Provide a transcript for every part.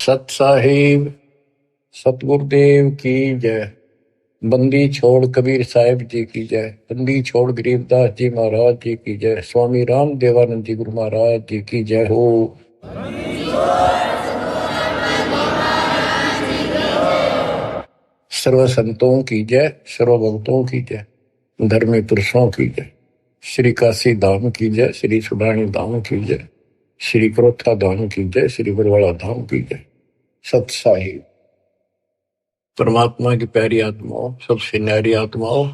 सत साहिब सतगुरुदेव की जय। बंदी छोड़ कबीर साहिब जी की जय। बंदी छोड़ गरीबदास जी महाराज जी की जय। स्वामी राम देवानंद जी गुरु महाराज जी की जय हो। सर्व संतों की जय, सर्व भक्तों की जय, धर्मी पुरुषों की जय। श्री काशी धाम की जय, श्री सुडानी धाम की जय, श्री क्रोथा धाम की जय, श्री बरवाड़ा धाम की जय। सत साहिब परमात्मा की प्यारी आत्माओं, सबसे न्यारी आत्माओं,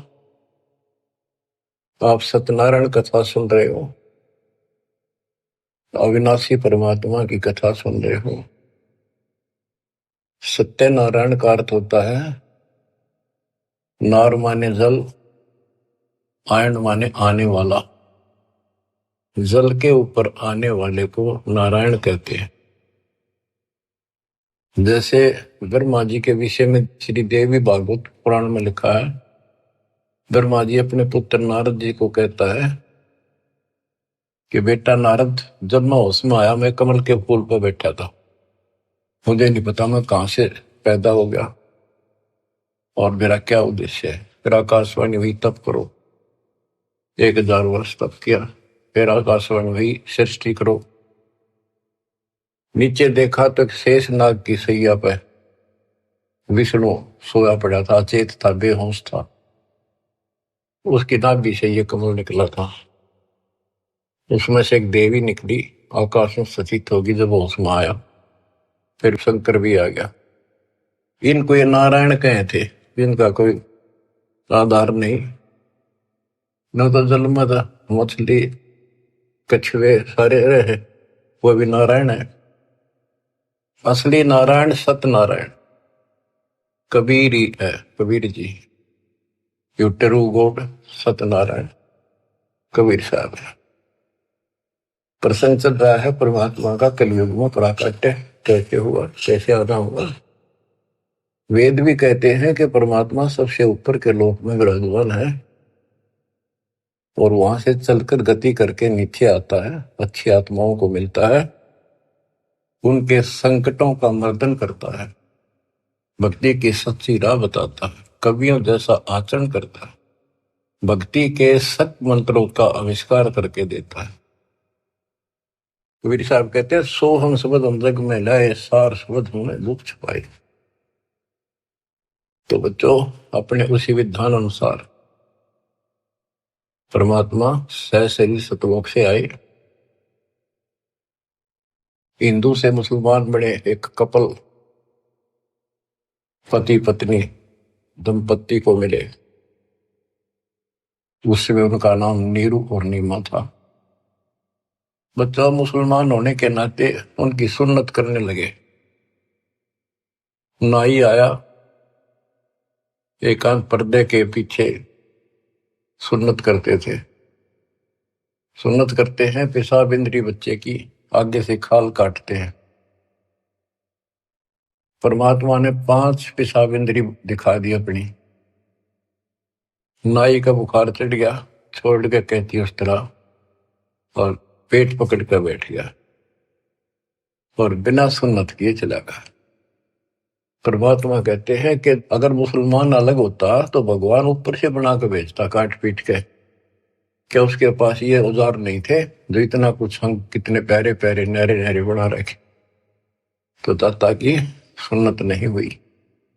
आप सत्यनारायण कथा सुन रहे हो, अविनाशी परमात्मा की कथा सुन रहे हो। सत्यनारायण का अर्थ होता है नार माने जल, आयन माने आने वाला। जल के ऊपर आने वाले को नारायण कहते हैं। जैसे ब्रह्मा जी के विषय में श्री देवी भागवत पुराण में लिखा है, ब्रह्मा जी अपने पुत्र नारद जी को कहता है कि बेटा नारद, जब मैं होश में आया मैं कमल के फूल पर बैठा था, मुझे नहीं पता मैं कहां से पैदा हो गया और मेरा क्या उद्देश्य है। फिर आकाशवाणी हुई तप करो, 1000 वर्ष तप किया। फिर आकाशवाणी हुई सृष्टि करो। नीचे देखा तो शेष नाग की सैया पे विष्णु सोया पड़ा था, अचेत था, बेहोश था। उसकी नाभि से ये कमल निकला था। उसमें से एक देवी निकली, आकाश में सचित होगी। जब होश में आया फिर शंकर भी आ गया। इनको ये नारायण कहे थे, इनका कोई आधार नहीं। न तो जल में था, मछली कछुए सारे रहे, वो भी नारायण है। असली नारायण सत्यनारायण कबीर ही है। Kabir ji you true god Satyanarayan Kabir Saheb है। प्रसंग चल रहा है परमात्मा का कलयुग में प्राकट्य कैसे हुआ, कैसे आना हुआ। वेद भी कहते हैं कि परमात्मा सबसे ऊपर के लोक में विराजमान है और वहां से चलकर गति करके नीचे आता है, अच्छी आत्माओं को मिलता है, उनके संकटों का मर्दन करता है, भक्ति की सच्ची राह बताता है, कवियों जैसा आचरण करता है, भक्ति के सत मंत्रों का आविष्कार करके देता है। कबीर साहब कहते हैं, सो हम शब्द हम जग में लाए, सार शब्द हमने दुख छुपाए। तो बच्चों, अपने उसी विधान अनुसार परमात्मा सहशरीर सतलोक से आए, हिंदू से मुसलमान बने, एक कपल पति पत्नी दंपत्ति को मिले। उसमें उनका नाम नीरू और नीमा था। बच्चा मुसलमान होने के नाते उनकी सुन्नत करने लगे। नाई आया, एकांत पर्दे के पीछे सुन्नत करते थे। सुन्नत करते हैं, पेशाब इंद्री बच्चे की आगे से खाल काटते हैं। परमात्मा ने 5 पेशाब इंद्री दिखा दी अपनी। नाई का बुखार चढ़ गया, छोड़ के कहती उस तरह, और पेट पकड़ कर बैठ गया और बिना सुन्नत किए चला गया। परमात्मा कहते हैं कि अगर मुसलमान अलग होता तो भगवान ऊपर से बना के भेजता काट पीट के। क्या उसके पास ये औजार नहीं थे जो इतना कुछ हम कितने प्यारे प्यारे न्यारे न्यारे बना रखे। तो दाता की सुन्नत नहीं हुई।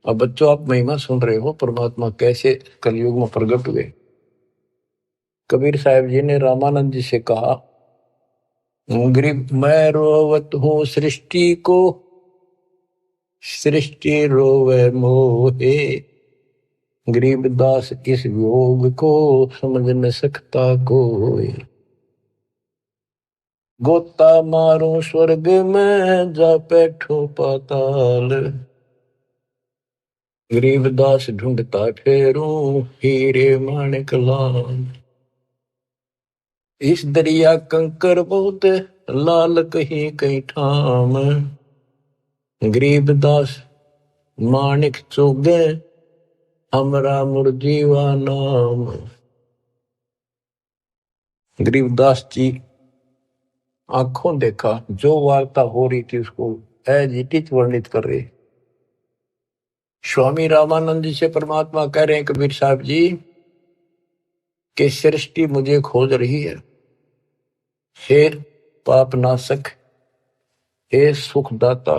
अब बच्चों, आप महिमा सुन रहे हो परमात्मा कैसे कलयुग में प्रकट हुए। कबीर साहब जी ने रामानंद जी से कहा, गरीब मैं रोवत हूं सृष्टि को, सृष्टि रोवे मोहे, गरीबदास इस योग को समझ न सकता कोई। गोता मारो स्वर्ग में जा बैठो पाताल, गरीबदास ढूंढता फेरूं हीरे माणिक लाल। इस दरिया कंकर बहुत लाल कहीं कहीं ठाम, गरीबदास माणिक चोगे हमरा मुरजीवा नाम। गरीबदास जी आंखों देखा, जो वार्ता हो रही थी उसको अजीटित वर्णित कर रहे। स्वामी रामानंद जी से परमात्मा कह रहे हैं कबीर साहब जी कि सृष्टि मुझे खोज रही है। हे पाप नाशक, हे सुखदाता,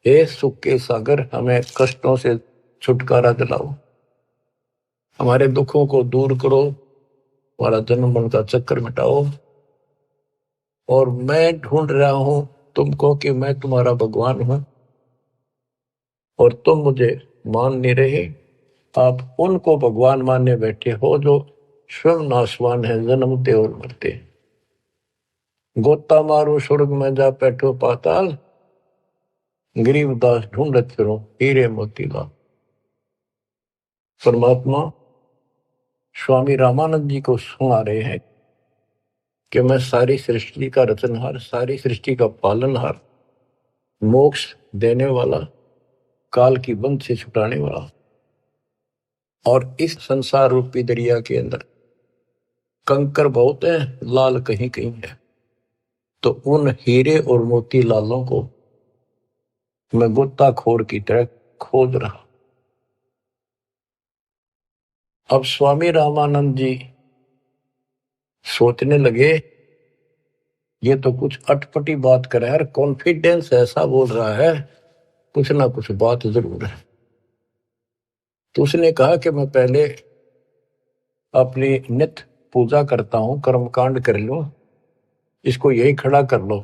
हे सुख के सागर, हमें कष्टों से छुटकारा दिलाओ, हमारे दुखों को दूर करो, हमारा जन्म मरण का चक्कर मिटाओ। और मैं ढूंढ रहा हूं तुमको कि मैं तुम्हारा भगवान हूं और तुम मुझे मान नहीं रहे। आप उनको भगवान मानने बैठे हो जो स्वयं नाशवान है, जन्मते और मरते। गोता मारो स्वर्ग में जा बैठो पाताल, गरीबदास ढूंढत फिरो हीरे मोतीलाल। परमात्मा स्वामी रामानंद जी को सुना रहे हैं कि मैं सारी सृष्टि का रचनहार, सारी सृष्टि का पालनहार, मोक्ष देने वाला, काल की बंध से छुटाने वाला। और इस संसार रूपी दरिया के अंदर कंकर बहुत है, लाल कहीं कहीं है। तो उन हीरे और मोती लालों को मैं गोताखोर की तरह खोज रहा। अब स्वामी रामानंद जी सोचने लगे ये तो कुछ अटपटी बात कर रहा है, कॉन्फिडेंस ऐसा बोल रहा है, कुछ ना कुछ बात जरूर है। तो उसने कहा कि मैं पहले अपनी नित्य पूजा करता हूं, कर्मकांड कर लो, इसको यही खड़ा कर लो।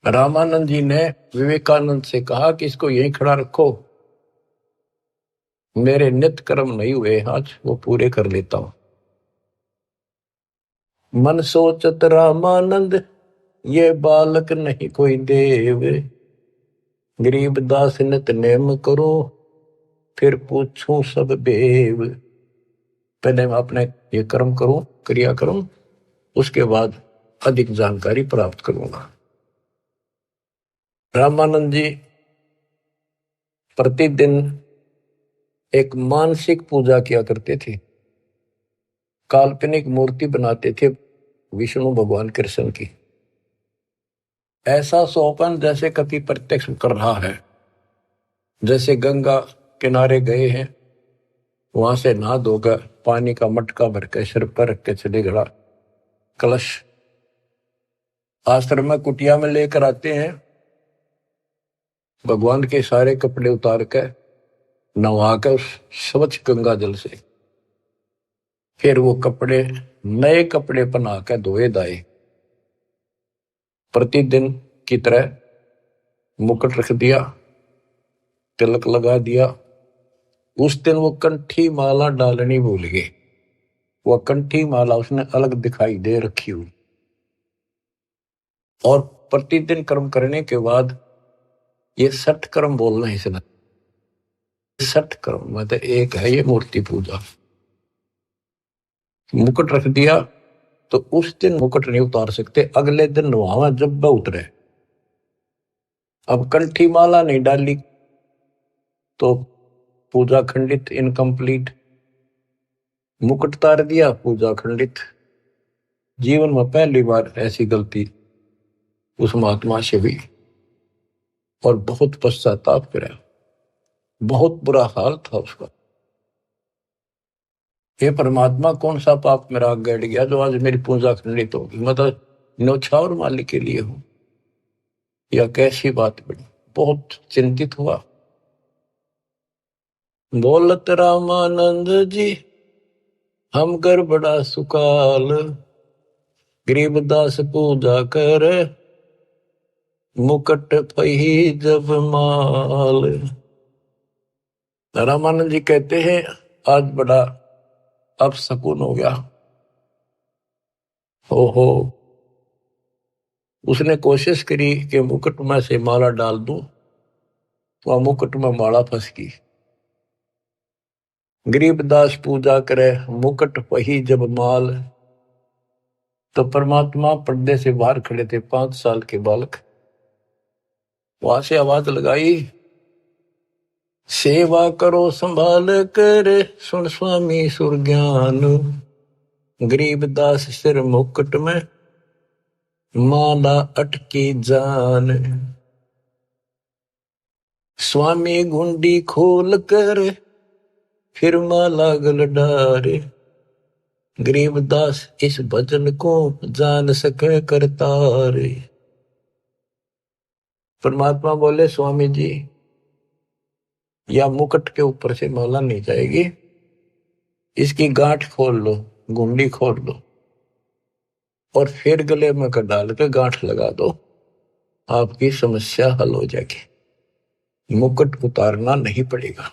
रामानंद जी ने विवेकानंद से कहा कि इसको यही खड़ा रखो, मेरे नित्य कर्म नहीं हुए आज, वो पूरे कर लेता हूं। मन सोचत रामानंद ये बालक नहीं कोई देव, गरीब दास नित नेम करो फिर पूछूं सब बेव। पहले मैं अपने ये कर्म करूं, क्रिया करूं, उसके बाद अधिक जानकारी प्राप्त करूंगा। रामानंद जी प्रतिदिन एक मानसिक पूजा किया करते थे, काल्पनिक मूर्ति बनाते थे विष्णु भगवान कृष्ण की। ऐसा सोपन जैसे कभी प्रत्यक्ष कर रहा है, जैसे गंगा किनारे गए हैं, वहां से नहा धोकर पानी का मटका भर के सिर पर रख के चले गड़ा, कलश आश्रम में कुटिया में लेकर आते हैं, भगवान के सारे कपड़े उतार कर नहा कर उस स्वच्छ गंगा जल से फिर वो कपड़े नए कपड़े पहना कर धोए दाए। प्रतिदिन की तरह मुकुट रख दिया, तिलक लगा दिया। उस दिन वो कंठी माला डालनी भूल गए, वो कंठी माला उसने अलग दिखाई दे रखी हुई। और प्रतिदिन कर्म करने के बाद ये 60 कर्म बोलना है इसने, 60 कर्म मतलब एक है ये मूर्ति पूजा। मुकुट रख दिया तो उस दिन मुकुट नहीं उतार सकते, अगले दिन नहावा जब उतरे। अब कंठी माला नहीं डाली तो पूजा खंडित, इनकम्प्लीट। मुकुट उतार दिया, पूजा खंडित। जीवन में पहली बार ऐसी गलती उस महात्मा से हुई और बहुत पश्चाताप करा, बहुत बुरा हाल था उसका। हे परमात्मा, कौन सा पाप मेरा गड़ गया जो आज मेरी पूजा खंडित होगी, मतलब न्यौछावर मालिक के लिए हूं या कैसी बात बनी। बहुत चिंतित हुआ। बोलत रामानंद जी हम कर बड़ा सुकाल, गरीबदास पूजा कर मुकट पही जब माल। रामानंद जी कहते हैं आज बड़ा अब सकून हो गया। हो उसने कोशिश करी कि मुकुट में से माला डाल दूं, तो मुकुट में माला फंस गई। गरीबदास पूजा करे मुकुट पही जब माल। तो परमात्मा पर्दे से बाहर खड़े थे, 5 साल के बालक। वहां से आवाज लगाई, सेवा करो संभाल कर सुन स्वामी सुर ज्ञान। गरीबदास सिर मुकुट में माला अटकी जान, स्वामी गुंडी खोल कर फिर माला गल डारे, गरीबदास इस भजन को जान सके करतारे। परमात्मा बोले स्वामी जी, या मुकुट के ऊपर से माला नहीं जाएगी, इसकी गांठ खोल लो, गुंडी खोल लो और फिर गले में कर डाल के गांठ लगा दो, आपकी समस्या हल हो जाएगी, मुकुट उतारना नहीं पड़ेगा।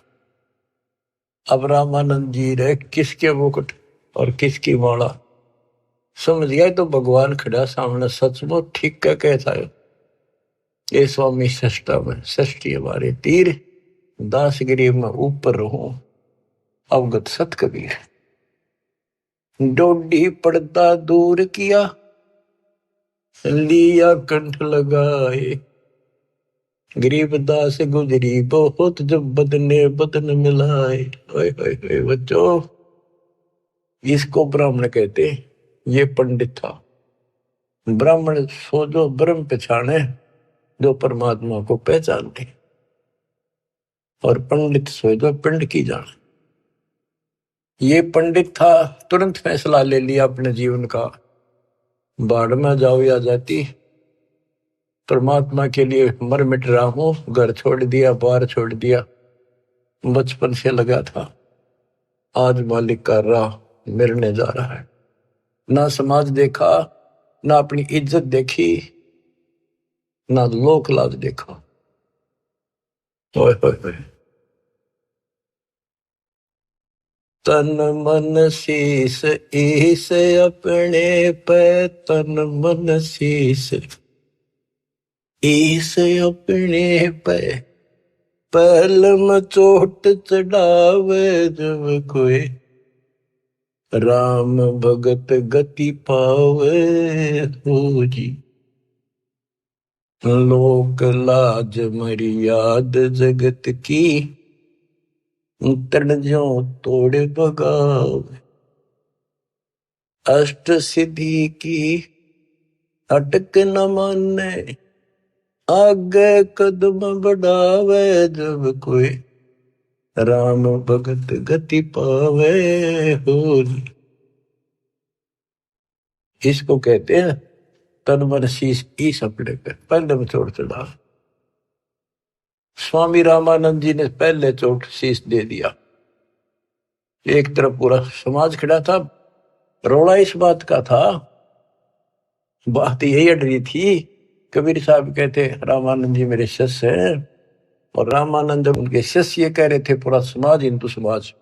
अब रामानंद जी रे किसके मुकुट और किसकी माला समझ गया तो भगवान खड़ा सामने, सचमुच ठीक क्या कहता है ये स्वामी सष्टा में षष्ठी हमारे तीर, दासगिरी में ऊपर रहूं अवगत सत कबीर। डोडी पर्दा दूर किया, लिया कंठ लगाए, गरीबदास गुजरी बहुत जब बदने बदन मिलाए। ओए ओए ओए बच्चों, इसको ब्राह्मण कहते, ये पंडित था। ब्राह्मण सो जो ब्रह्म पहचाने, जो परमात्मा को पहचानते, और पंडित सो जो पिंड की जाने। ये पंडित था, तुरंत फैसला ले लिया अपने जीवन का, बाढ़ में जाओ या जाती, परमात्मा के लिए मर मिट रहा हूं, घर छोड़ दिया, बार छोड़ दिया, बचपन से लगा था, आज मालिक का राह मिलने जा रहा है। ना समाज देखा, ना अपनी इज्जत देखी, ना लोक लाज देखा। ओए ओए ओए, तन मन शीस ईस अपने पे, तन मन शीस ईस अपने पे, पहल में चोट चढ़ावे जब कोई, राम भगत गति पावे हो जी। लोक लाज मर्याद जगत की, तन ज्यो तोड़ बगावे, अष्ट सिद्धि की अटक न माने, आगे कदम बढ़ावे जब कोई, राम भगत गति पावे हो। इसको कहते हैं तन मन शीश ईस अपने पे, पहले में चोट चढ़ा। स्वामी रामानंद जी ने पहले चोट शीश दे दिया। एक तरफ पूरा समाज खड़ा था, रोड़ा इस बात का था, बात यही अड़ रही थी। कबीर साहब कहते रामानंद जी मेरे शिष्य हैं, और रामानंद उनके शिष्य ये कह रहे थे, पूरा समाज हिंदू समाज,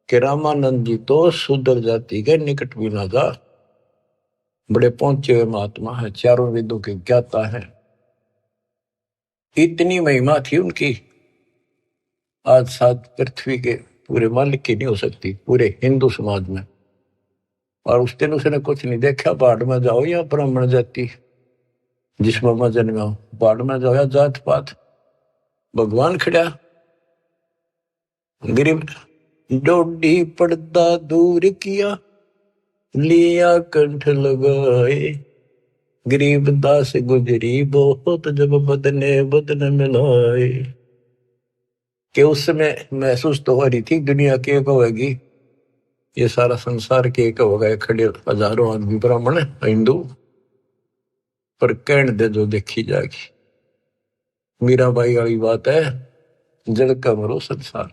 कि रामानंद जी तो शूद्र जाति के निकट भी ना जा, बड़े पहुंचे हुए महात्मा है, चारों वेदों के ज्ञाता है। इतनी महिमा थी उनकी, आज साथ पृथ्वी के पूरे मालिक की नहीं हो सकती, पूरे हिंदू समाज में। और उस दिन उसने कुछ नहीं देखा, बाढ़ में जाओ या ब्राह्मण जाति, जिसमें मैं जन्मा हूं, बाढ़ में जाओ या जात पात, भगवान खड़ा। गरीब डोडी पर्दा दूर किया, लिया कंठ लगाए, गरीबदास गुजरी बहुत जब बदने बदन मिलाए। कि उस समय महसूस तो हो रही थी दुनिया की एक होगी, ये सारा संसार के एक होगा, खड़े हजारों आदमी ब्राह्मण हिंदू, पर कहने दे जो देखी जाएगी। मीराबाई वाली बात है, जल का मरो संसार।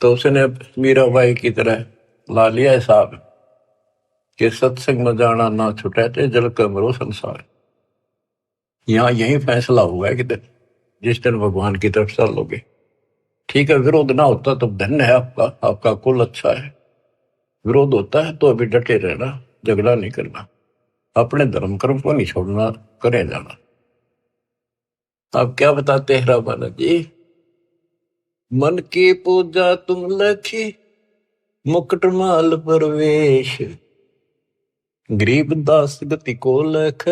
तो उसने मीराबाई की तरह ला लिया हिसाब कि सत्संग में जाना ना छुटे थे, जल का मरो संसार। यहाँ यही फैसला हुआ है कि जिस दिन भगवान की तरफ चलोगे, ठीक है, विरोध ना होता तो धन्य है आपका, आपका कुल अच्छा है। विरोध होता है तो अभी डटे रहना, झगड़ा नहीं करना, अपने धर्म कर्म को नहीं छोड़ना, करे जाना। आप क्या बताते हैं रामानंद जी, मन की पूजा तुम लखी, मुकुट माल परवेश, गरीबदास गति को लख,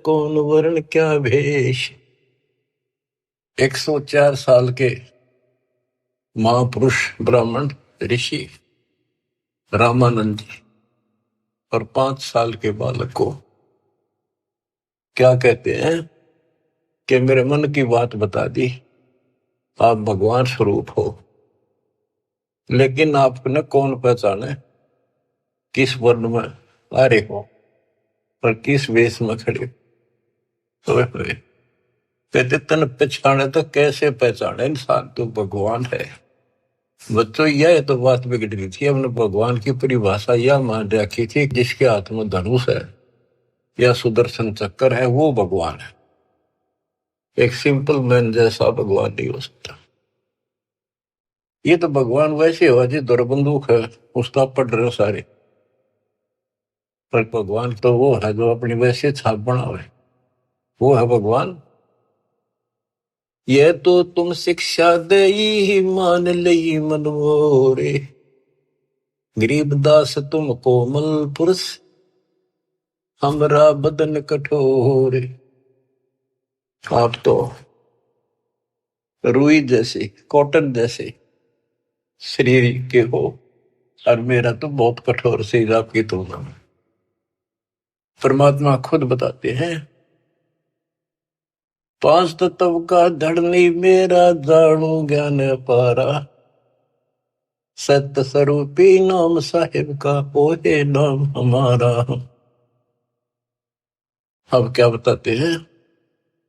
कौन वर्ण क्या भेष। 104 साल के महापुरुष ब्राह्मण ऋषि रामानंद जी और 5 साल के बालक को क्या कहते हैं कि मेरे मन की बात बता दी, आप भगवान स्वरूप हो, लेकिन आपने कौन पहचाने किस वर्ण में आ रहे हो और किस वेश में खड़े हो। कहते तन पहचाने तो कैसे पहचाने इंसान, तो भगवान है। बच्चों यह तो बात बिगड़ गई थी, हमने भगवान की परिभाषा यह मान रखी थी जिसके हाथ में धनुष है या सुदर्शन चक्कर है वो भगवान है। एक सिंपल मैन जैसा भगवान नहीं हो सकता। ये तो भगवान वैसे हो जी दौर बंदूक है उसका पढ़ रहे हो सारे, पर भगवान तो वो है जो अपनी वैसे छाप बनावे, वो है भगवान। ये तो तुम शिक्षा दे ही मान लई मनमोरे, गरीब दास तुम कोमल पुरुष, हमरा बदन कठोर। आप तो रुई जैसे कॉटन जैसे शरीर के हो, और मेरा तो बहुत कठोर शरीर आपकी तुलना में। परमात्मा खुद बताते हैं, पांच तत्व का धड़नी मेरा जाणू ज्ञान पारा, सत्य स्वरूपी नाम साहिब का ओहे नाम हमारा। अब क्या बताते हैं,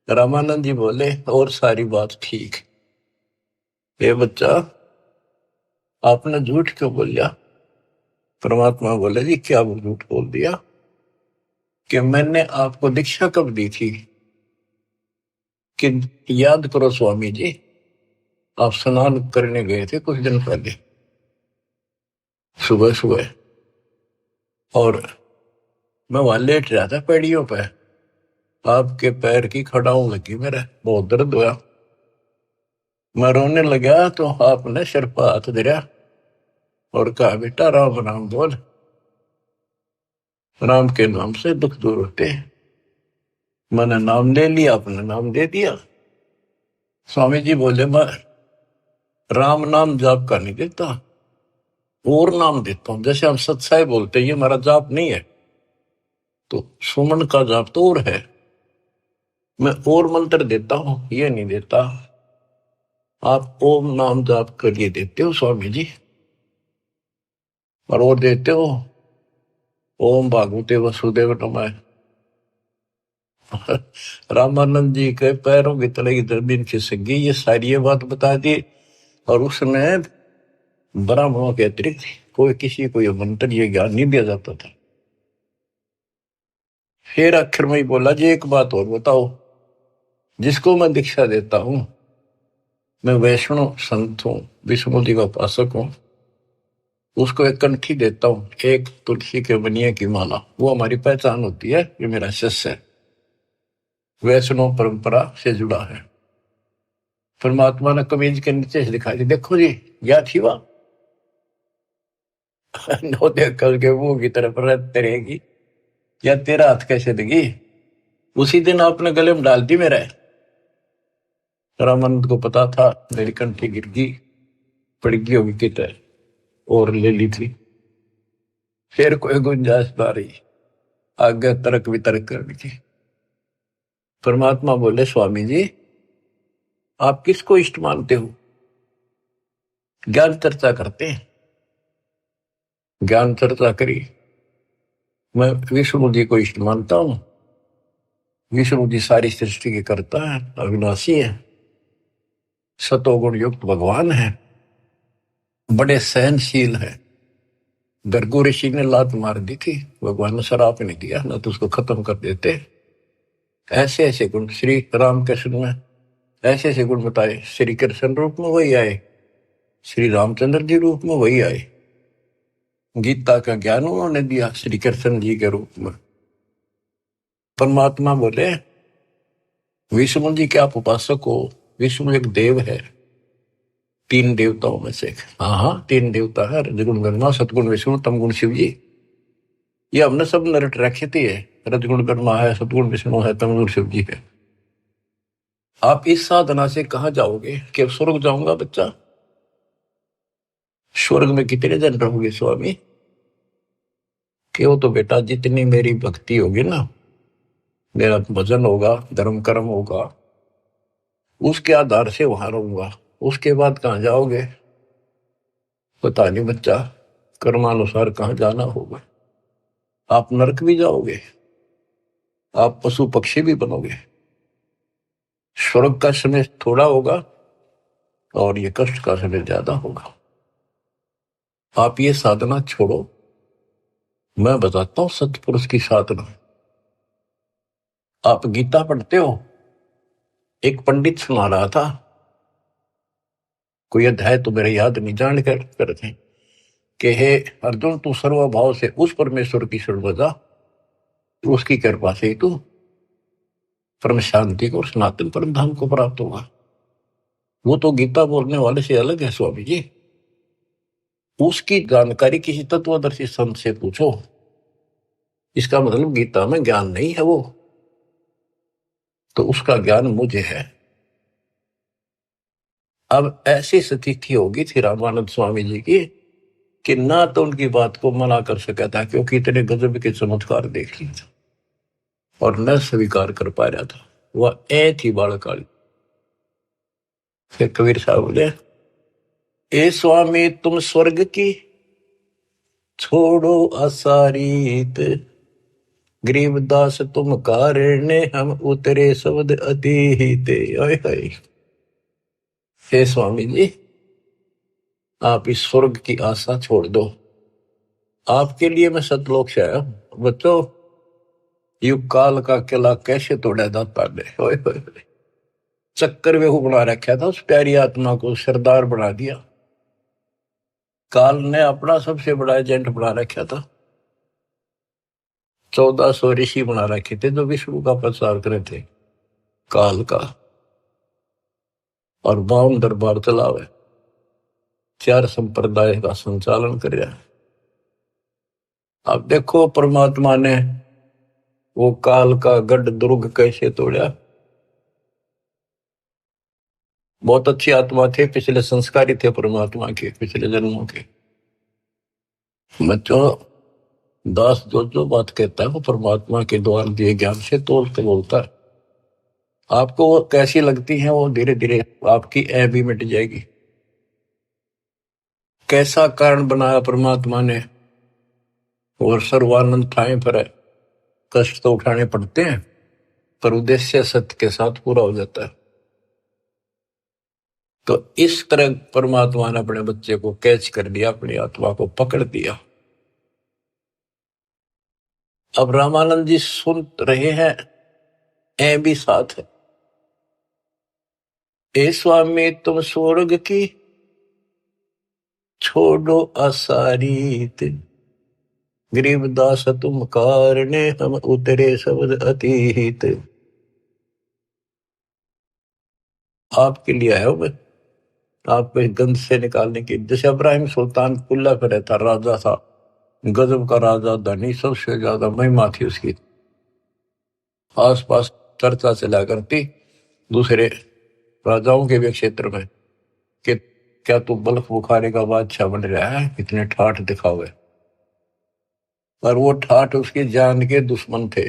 रामानंद जी बोले और सारी बात ठीक, ये बच्चा आपने झूठ क्यों बोल दिया। परमात्मा बोले जी क्या झूठ बोल दिया कि मैंने आपको दीक्षा कब दी थी कि याद करो स्वामी जी, आप स्नान करने गए थे कुछ दिन पहले सुबह सुबह, और मैं वहां लेट रहा था पैड़ियों पे, आपके पैर की खड़ाऊ लगी, मेरा बहुत दर्द हुआ, मैं रोने लगा तो आपने सिर पर हाथ दिया और कहा बेटा राम राम बोल, राम के नाम से दुख दूर होते हैं। मैंने नाम ले लिया, आपने नाम दे दिया। स्वामी जी बोले मैं राम नाम जाप का नहीं देता, और नाम देता हूं, जैसे हम सत्साई बोलते हैं ये हमारा जाप नहीं है, तो सुमन का जाप तो और है, मैं और मंत्र देता हूं ये नहीं देता। आप ओम नाम जाप के लिए देते हो स्वामी जी, और वो देते हो ओम भागवते वसुदेव नमः। रामानंद जी के पैरों की तले की जमीन खिसक गई, ये सारी ये बात बता दी, और उसमें ब्राह्मणों के अतिरिक्त कोई किसी को ये मंत्र ये ज्ञान नहीं दिया जाता था। फिर आखिर में ही बोला जी एक बात और बताओ, जिसको मैं दीक्षा देता हूं, मैं वैष्णव संत हूं, विष्णु जी का उपासक हूं, उसको एक कंठी देता हूं, एक तुलसी के बनिए की माला, वो हमारी पहचान होती है, ये मेरा शिष्य है, वैष्णव परंपरा से जुड़ा है। परमात्मा ने कमीज के नीचे से दिखाई दी, देखो जी क्या थी वह। नो देख करके मुंह की तरफ रहते रहेगी, या तेरा हाथ कैसे देगी, उसी दिन आपने गले में डाल दी मेरा। रामानंद को पता था मेरी कंठी गिर गई, पड़ गई होगी कितने और ले ली थी, फिर कोई गुंजाइश ना रही, आगे तर्क वितर्क करनी थी। परमात्मा बोले स्वामी जी आप किसको इष्ट मानते हो। ज्ञान चर्चा करते हैं, ज्ञान चर्चा करी, मैं विष्णु जी को इष्ट मानता हूं, विष्णु जी सारी सृष्टि के कर्ता है, अविनाशी है, सतोगुण युक्त भगवान है, बड़े सहनशील है। गर्गु ऋषि ने लात मार दी थी, भगवान ने शराप नहीं दिया, ना तो उसको खत्म कर देते। ऐसे ऐसे गुण श्री रामकृष्ण में ऐसे ऐसे गुण बताए, श्री कृष्ण रूप में वही आए, श्री रामचंद्र जी रूप में वही आए, गीता का ज्ञान उन्होंने दिया श्री कृष्ण जी के रूप में। परमात्मा बोले विष्णु जी के आप उपासक हो, विष्णु एक देव है, तीन देवताओं में से। हाँ हाँ तीन देवता है, रजगुण ब्रह्मा, सतगुण विष्णु, तमगुण शिव जी। ये हमने सब नरट रखे थे, रजगुण ब्रह्मा है, सतगुण विष्णु है, तमगुण शिव जी है। आप इस साधना से कहां जाओगे कि स्वर्ग जाऊंगा बच्चा, स्वर्ग में कितने दिन रहोगे स्वामी, कि वो तो बेटा जितनी मेरी भक्ति होगी ना मेरा भजन होगा, धर्म कर्म होगा, उसके आधार से वहां रहूंगा। उसके बाद कहाँ जाओगे पता नहीं बच्चा, कर्मानुसार कहाँ जाना होगा। आप नरक भी जाओगे, आप पशु पक्षी भी बनोगे। स्वर्ग का समय थोड़ा होगा और ये कष्ट का समय ज्यादा होगा। आप ये साधना छोड़ो, मैं बताता हूं सतपुरुष की साधना। आप गीता पढ़ते हो, एक पंडित सुना रहा था, कोई अध्याय तो मेरे याद नहीं, जान कर करते कि हे अर्जुन, तू सर्वभाव से उस परमेश्वर की शरण बजा, उसकी कृपा से ही तू परम शांति को और सनातन परम धाम को प्राप्त होगा। वो तो गीता बोलने वाले से अलग है स्वामी जी। उसकी जानकारी किसी तत्वदर्शी संत से पूछो। इसका मतलब गीता में ज्ञान नहीं है वो, तो उसका ज्ञान मुझे है। अब ऐसी स्थिति होगी थी रामानंद स्वामी जी की कि ना तो उनकी बात को मना कर सका था, क्योंकि इतने गजब के चमत्कार देख लिए था, और न स्वीकार कर पा रहा था। वह ए थी बालकाली। फिर कबीर साहब बोले, ए स्वामी तुम स्वर्ग की छोड़ो असारीत, गरीबदास तुम कारण हम उतरे शब्द अतीत। हे स्वामी जी, आप इस स्वर्ग की आशा छोड़ दो, आपके लिए मैं सतलोक से आया हूं। बच्चों, युग काल का किला कैसे तोड़ा दाता ने, चक्कर वेहू बना रखा था, उस प्यारी आत्मा को सरदार बना दिया। काल ने अपना सबसे बड़ा एजेंट बना रखा था। 1400 ऋषि बना रखे थे जो विष्णु का प्रचार करे थे काल का, और 52 दरबार चलावे, 4 संप्रदाय का संचालन कर रहा है। अब देखो परमात्मा ने वो काल का गढ़ दुर्ग कैसे तोड़ा। बहुत अच्छी आत्मा थे, पिछले संस्कारी थे परमात्मा के, पिछले जन्मों के। बच्चों, दास जो जो बात कहता है वो परमात्मा के द्वारा दिए ज्ञान से तोल के बोलता है। आपको वो कैसी लगती है, वो धीरे धीरे आपकी ऐ भी मिट जाएगी। कैसा कारण बनाया परमात्मा ने, और सर्वानंद ठाए पर है। कष्ट तो उठाने पड़ते हैं, पर उद्देश्य सत्य के साथ पूरा हो जाता है। तो इस तरह परमात्मा ने अपने बच्चे को कैच कर लिया, अपनी आत्मा को पकड़ दिया। अब रामानंद जी सुन रहे हैं, ऐ भी साथ है। ए स्वामी तुम स्वर्ग की छोड़ो असारीत, गरीबदास तुम कारणे हम उतरे शब्द अतीत। आपके लिए आया मैं, आपको इस गंध से निकालने की। जैसे इब्राहिम सुल्तान कुल्ला पे रहता, राजा था, गजब का राजा, धनी, सबसे ज्यादा महिमा थी उसकी, आस पास चर्चा चला करती दूसरे राजाओं के भी क्षेत्र में कि क्या तू बल्ख बुखारे का बादशाह बन रहा है, इतने ठाठ दिखावे। पर वो ठाठ उसकी जान के दुश्मन थे।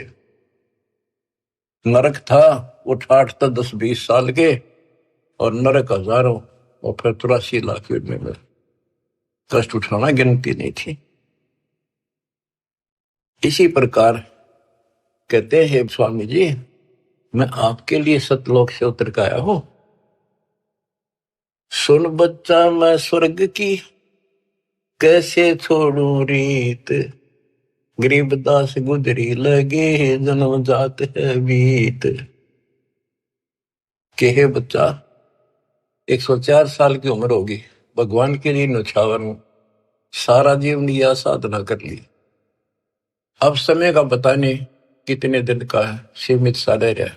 नरक था, वो ठाठ था 10-20 साल के, और नरक हजारों, और फिर 83 लाख में कष्ट उठाना गिनती नहीं थी। इसी प्रकार कहते हैं स्वामी जी, मैं आपके लिए सतलोक से उतर के आया हूं। सुन बच्चा मैं स्वर्ग की कैसे छोड़ू रीत, गरीबदास गुजरी लगे जन्म जात है बीत। के हे बच्चा, 104 साल की उम्र होगी, भगवान के लिए न्यौछावर हूं, सारा जीवन यह साधना कर ली। अब समय का पता नहीं कितने दिन का है, सीमित सा रह रहा है।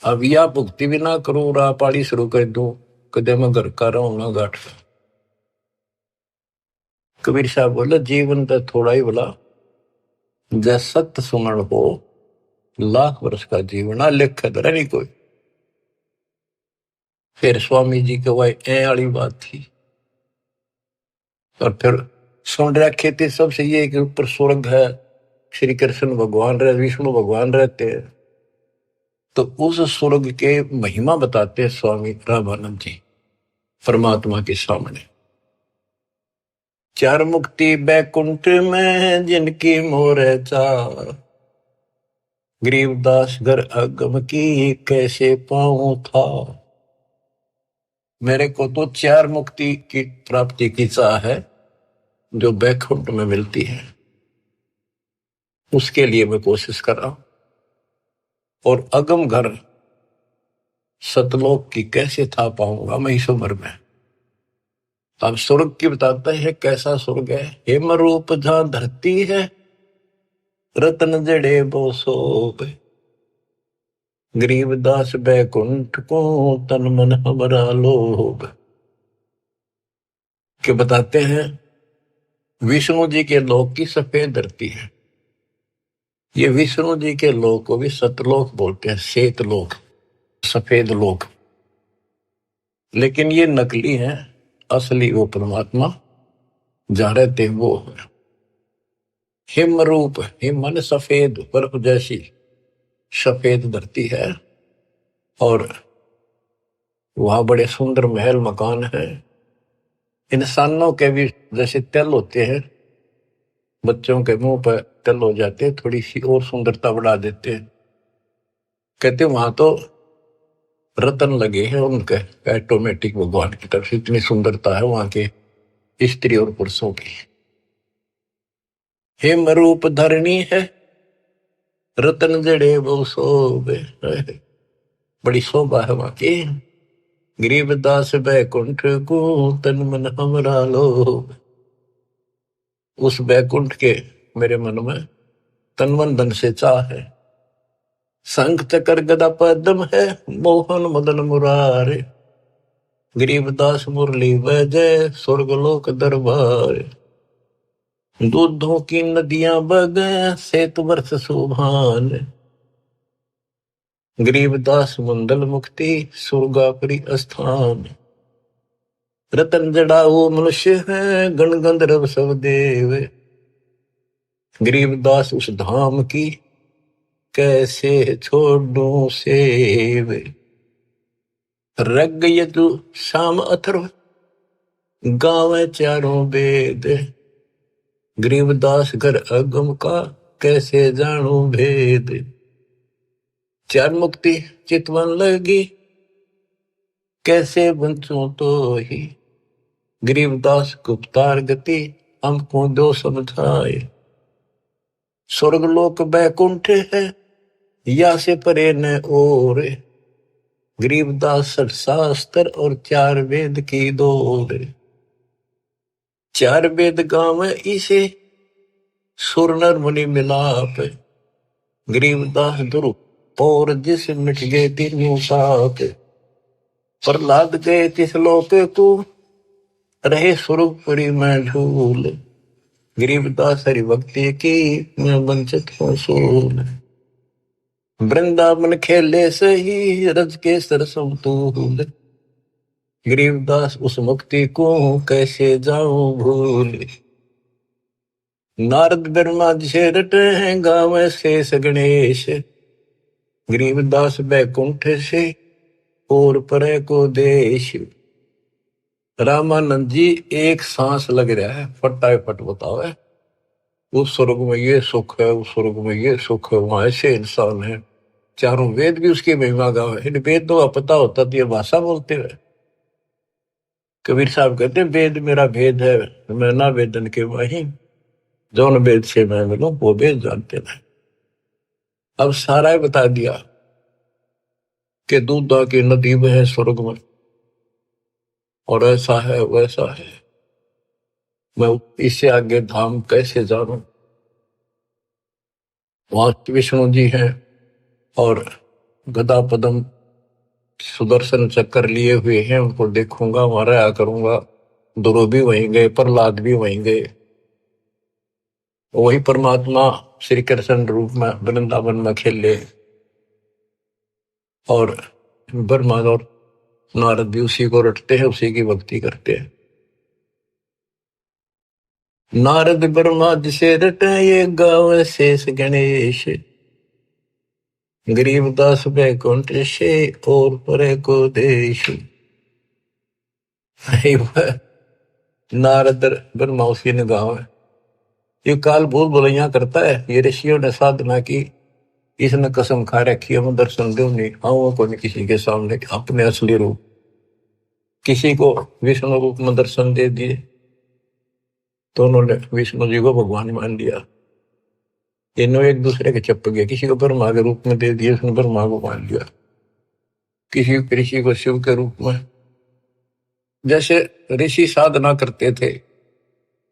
अब या भुक्ति भी ना करूं, राह पाड़ी शुरू कर दूं, कदे मैं घर का रहूं ना गाठ। कबीर साहब बोले, जीवन तो थोड़ा ही बोला, जैसे सत्य सुमरण हो, लाख वर्ष का जीवन लिख दर नहीं कोई। फिर स्वामी जी के वही ए वाली बात थी। और फिर सुन रखे थे सबसे ये कि ऊपर स्वर्ग है, श्री कृष्ण भगवान रहे, विष्णु भगवान रहते हैं। तो उस स्वर्ग के महिमा बताते हैं स्वामी रामानंद जी परमात्मा के सामने। चार मुक्ति बैकुंठ में जिनकी मोर चार, गरीबदास घर अगम की कैसे पाऊं था। मेरे को तो चार मुक्ति की प्राप्ति की चाह है जो बैकुंठ में मिलती है, उसके लिए मैं कोशिश कर रहा हूं। और अगम घर सतलोक की कैसे था पाऊंगा मैं इस उम्र में। अब स्वर्ग की बताता है कैसा स्वर्ग है। हेम रूप जहां धरती है, रतन जड़े वो सोब, गरीबदास बैकुंठ को तन मन हमरा लोभ। के बताते हैं विष्णु जी के लोक की सफेद धरती है। ये विष्णु जी के लोक को भी सतलोक बोलते हैं, श्वेत लोक, सफेद लोक। लेकिन ये नकली है, असली वो परमात्मा जहां रहते वो है। हिम रूप, हिम मन सफेद, बर्फ जैसी सफेद धरती है। और वहां बड़े सुंदर महल मकान है। इंसानों के भी जैसे तिल होते हैं, बच्चों के मुंह पर तिल हो जाते हैं, थोड़ी सी और सुंदरता बढ़ा देते हैं। कहते वहां तो रतन लगे हैं उनके ऑटोमेटिक भगवान की तरफ से, इतनी सुंदरता है वहां के स्त्री और पुरुषों की। हिम रूप धरणी है, रतन जड़े वो शोभे, बड़ी शोभा है वहां की। गरीबदास बैकुंठ को तन मन हमरा लोभ। उस बैकुंठ के मेरे मन में तन मन धन से चाह है। शंख चक्र गदा पद्म है, मोहन मदन मुरारे, गरीबदास मुरली बजय स्वर्गलोक दरबार। दूधों की नदियां बगे सेत वर्ष सुभान, गरीबदास मंडल मुक्ति स्वर्गापरी स्थान। रतन जड़ाऊ मनुष्य है, गण गंधर्व सब देव, गरीबदास उस धाम की कैसे छोड़ू सेव। रग यजु शाम अथर्व गावे चारों वेद, गरीबदास घर अगम का कैसे जानू भेद। चार मुक्ति चितवन लगी कैसे बंचू तो ही, गरीबदास गुप्तार गति हमको दो समझाए। स्वर्गलोक बैकुंठ है या से परे न और, गरीबदास शास्त्र और चार वेद की दौड़। चार वेद गाँव इसे सुर नर मुनि मिलाप, गरीबदास दुरु और जिस मिट गए तीनों साप। प्रहलाद गए तिस लोक को रहे स्वरूपरी में झूल, गरीबदास हरि भक्ति की मैं वंचित हूँ सूल। वृंदावन खेले सही रज के सरसम तूल, गरीबदास उस मुक्ति को कैसे जाऊं भूल। नारद ब्रह्मा जी रटे हैं गावे शेष गणेश, गरीबदास बैकुंठ से और परे को देश। रामानंद जी एक सांस लग रहा है, फटाए फट बताओ है। उस स्वर्ग में ये सुख है, उस स्वर्ग में ये सुख है, वहां ऐसे इंसान है। चारों वेद भी उसकी महिमा गावे। इन वेद तो पता होता तो ये भाषा बोलते हुए। कबीर साहब कहते हैं वेद मेरा भेद है, मैं ना वेदन के वही, जौन वेद से मैं मिलूं वो वेद जानते हैं। अब सारा ही बता दिया कि दूधा की नदी में है स्वर्ग में, और ऐसा है वैसा है। मैं इससे आगे धाम कैसे जानूं। वहां विष्णु जी हैं और गदा पदम सुदर्शन चक्कर लिए हुए हैं, उनको देखूंगा, वहां रहा करूंगा। ध्रुव भी वहीं गए, प्रहलाद भी वहीं गए। वही परमात्मा श्री कृष्ण रूप में वृंदावन में खेले, और ब्रह्मा और नारद भी उसी को रटते हैं, उसी की भक्ति करते हैं। नारद ब्रह्मा जिसे रटे ये गावे शेष गणेश, गरीबदास बैकुंठ से और परे को देश। नारद ब्रह्मा उसी ने गाँव है। ये काल भूल भुलैया करता है। ये ऋषियों ने साधना की, इसने कसम खा रखी है मैं दर्शन दूंगी। हाँ को नहीं किसी के सामने अपने असली रूप, किसी को विष्णु रूप में दर्शन दे दिए तो उन्होंने विष्णु जी को भगवान मान लिया। इन्होंने एक दूसरे के चप गए, किसी को ब्रह्मा के रूप में दे दिया, उसने ब्रह्मा को मान लिया, किसी ऋषि को शिव के रूप में। जैसे ऋषि साधना करते थे,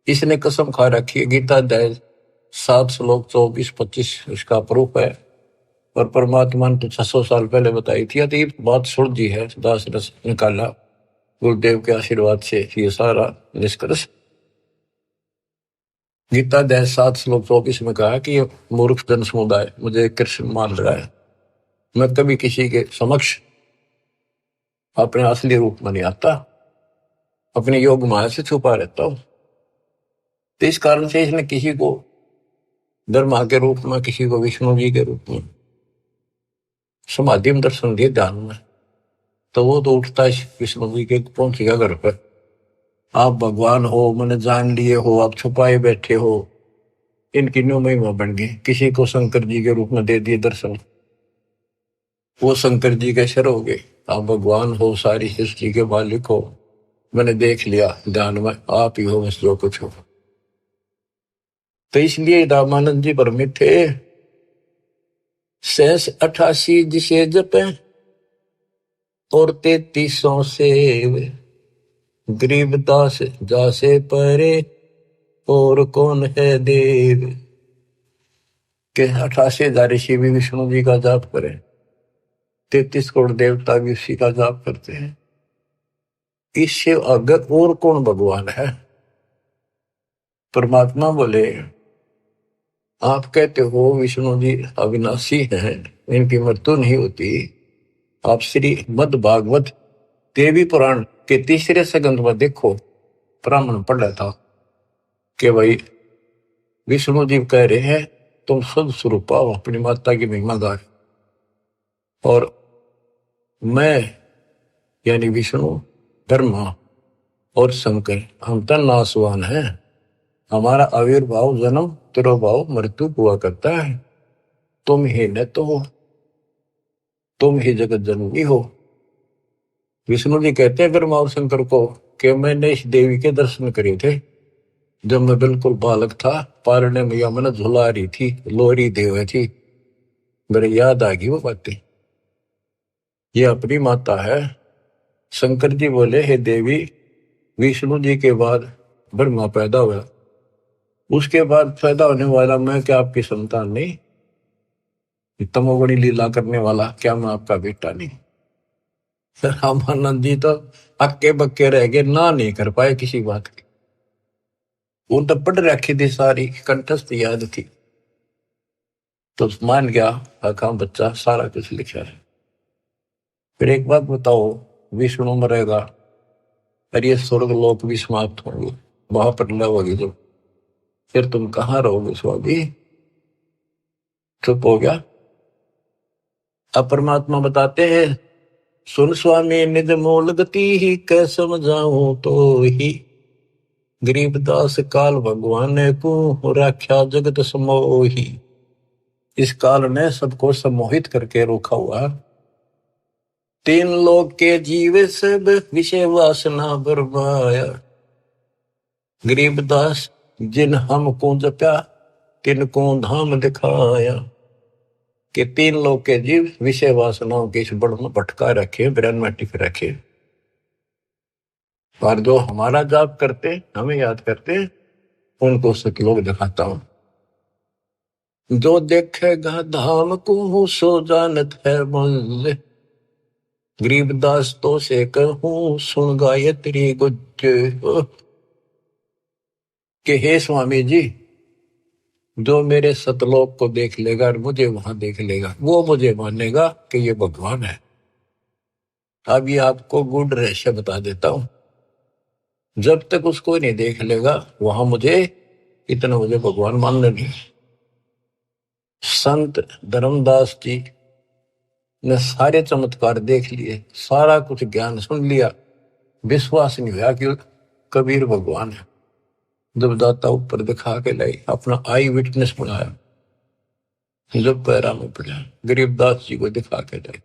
इसने कसम खा रखी है। गीता अध्याय 7 श्लोक 24-25 इसका प्रूफ है। और परमात्मा ने तो 600 साल पहले बताई थी। तो ये बात सुन जी है, दास रस निकाला गुरुदेव के आशीर्वाद से ये सारा निष्कर्ष। गीता अध्याय 7 श्लोक 24 में कहा कि ये मूर्ख जन समुदाय मुझे कृष्ण मान रहा है, मैं कभी किसी के समक्ष अपने असली रूप में नहीं आता, अपने योग माया से छुपा रहता हूं। तो इस कारण से इसने किसी को ब्रह्मा के रूप में, किसी को विष्णु जी के रूप में समाधि में दर्शन दिए ध्यान में, तो वो तो उठता है विष्णु जी के पहुंचेगा घर पर। आप भगवान हो, मैंने जान लिए हो, आप छुपाए बैठे हो, इनकी न्यू महिमा बन गई। किसी को शंकर जी के रूप में दे दिए दर्शन, वो शंकर जी के शर हो गए। आप भगवान हो, सारी सृष्टि के मालिक हो, मैंने देख लिया ध्यान में, आप ही हो बस जो कुछ हो। तो इसलिए रामानंद जी परमित थे, 88 जिसे जपे और 3300 से गरीबदास जासे परे और कौन है देव। के 88,000 ऋषि भी विष्णु जी का जाप करें, 33 करोड़ देवता भी उसी का जाप करते हैं। इससे अगर और कौन भगवान है। परमात्मा बोले, आप कहते हो विष्णु जी अविनाशी हैं, इनकी मृत्यु नहीं होती। आप श्री मद भागवत देवी पुराण के 3रे सगंध में देखो, ब्राह्मण पढ़ रहा था कि भाई विष्णु जी कह रहे हैं तुम शुद्ध स्वरूप पाओ, अपनी माता की महिमा गाए, और मैं यानी विष्णु, ब्रह्मा और शंकर हम तो नासवान हैं। हमारा आविर्भाव, जन्म, तिरोभाव, मृत्यु हुआ करता है। तुम ही न तो हो, तुम ही जगत जननी हो। विष्णु जी कहते हैं ब्रह्मा और शंकर को कि मैंने इस देवी के दर्शन करे थे जब मैं बिल्कुल बालक था, पारने मैया मैंने झुला रही थी, लोरी देव थी, मेरे याद आ गई वो बातें। ये अपनी माता है। शंकर जी बोले, हे देवी, विष्णु जी के बाद ब्रह्मा पैदा हुआ, उसके बाद पैदा होने वाला मैं क्या आपकी संतान नहीं? तमोगुणी लीला करने वाला क्या मैं आपका बेटा नहीं? रामानंद जी तो अक्के बक्के रह गए, ना नहीं कर पाए किसी बात की। वो तो पढ़ रखी थी, सारी कंठस्थ याद थी, तो मान गया आका बच्चा सारा कुछ लिखा है। फिर एक बात बताओ, विष्णु मरेगा और ये स्वर्ग लोक भी समाप्त होंगे, वहां पर लव होगी, जो फिर तुम कहाँ रहोगे स्वामी? चुप हो गया। अब परमात्मा बताते हैं, सुन स्वामी निज मूल गति ही कै समझाऊं तो ही, गरीबदास काल भगवान को राख्या जगत समोही। इस काल ने सबको सम्मोहित करके रोका हुआ। 3 लोक के जीव सब विषय वासना बरमाया, गरीबदास जिन हमको जप्या तिनको धाम दिखाया। कि 3 लोक के जीव विषय वासनाओं के इस बड़ में भटका रखे, ब्रह्म में टिक रखे, और जो हमारा जाप करते, हमें याद करते, उनको सत लोग दिखाता हूं। जो देखेगा धाम को सो जानत है मंजिल, गरीबदास तो से कहूं सुन गायत्री गुज। कि हे स्वामी जी, जो मेरे सतलोक को देख लेगा और मुझे वहां देख लेगा, वो मुझे मानेगा कि ये भगवान है। अब ये आपको गुड रहस्य बता देता हूं, जब तक उसको नहीं देख लेगा वहां मुझे इतना मुझे भगवान मानने नहीं। संत धर्मदास जी ने सारे चमत्कार देख लिए, सारा कुछ ज्ञान सुन लिया, विश्वास नहीं हुआ कि कबीर भगवान है। जब दाता ऊपर दिखा के लाई, अपना आई विटनेस बनाया, जब पैरा में पड़ा, गरीबदास जी को दिखा के लाई,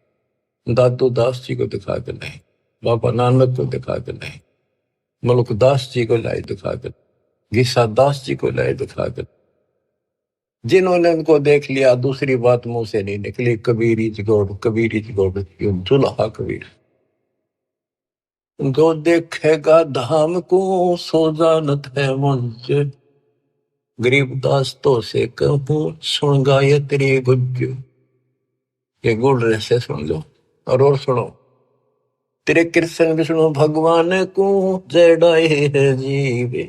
दादू दास जी को दिखा के लाई, बाबा नानक को दिखा के लाई, मलुकदास जी को लाई दिखा के, गीसा दास जी को लाई दिखा के। जिन्होंने उनको देख लिया, दूसरी बात मुंह से नहीं निकली, Kabir is God, Kabir is God, दुल्हा कबीर। जो देखेगा धाम को सो जानत है मुझ, गरीबदास तो से कहूं सुन गायत्री गुज। ये गुड़ रहे सुन लो और सुनो। तेरे कृष्ण विष्णु भगवान को जड़ाए है जीवे,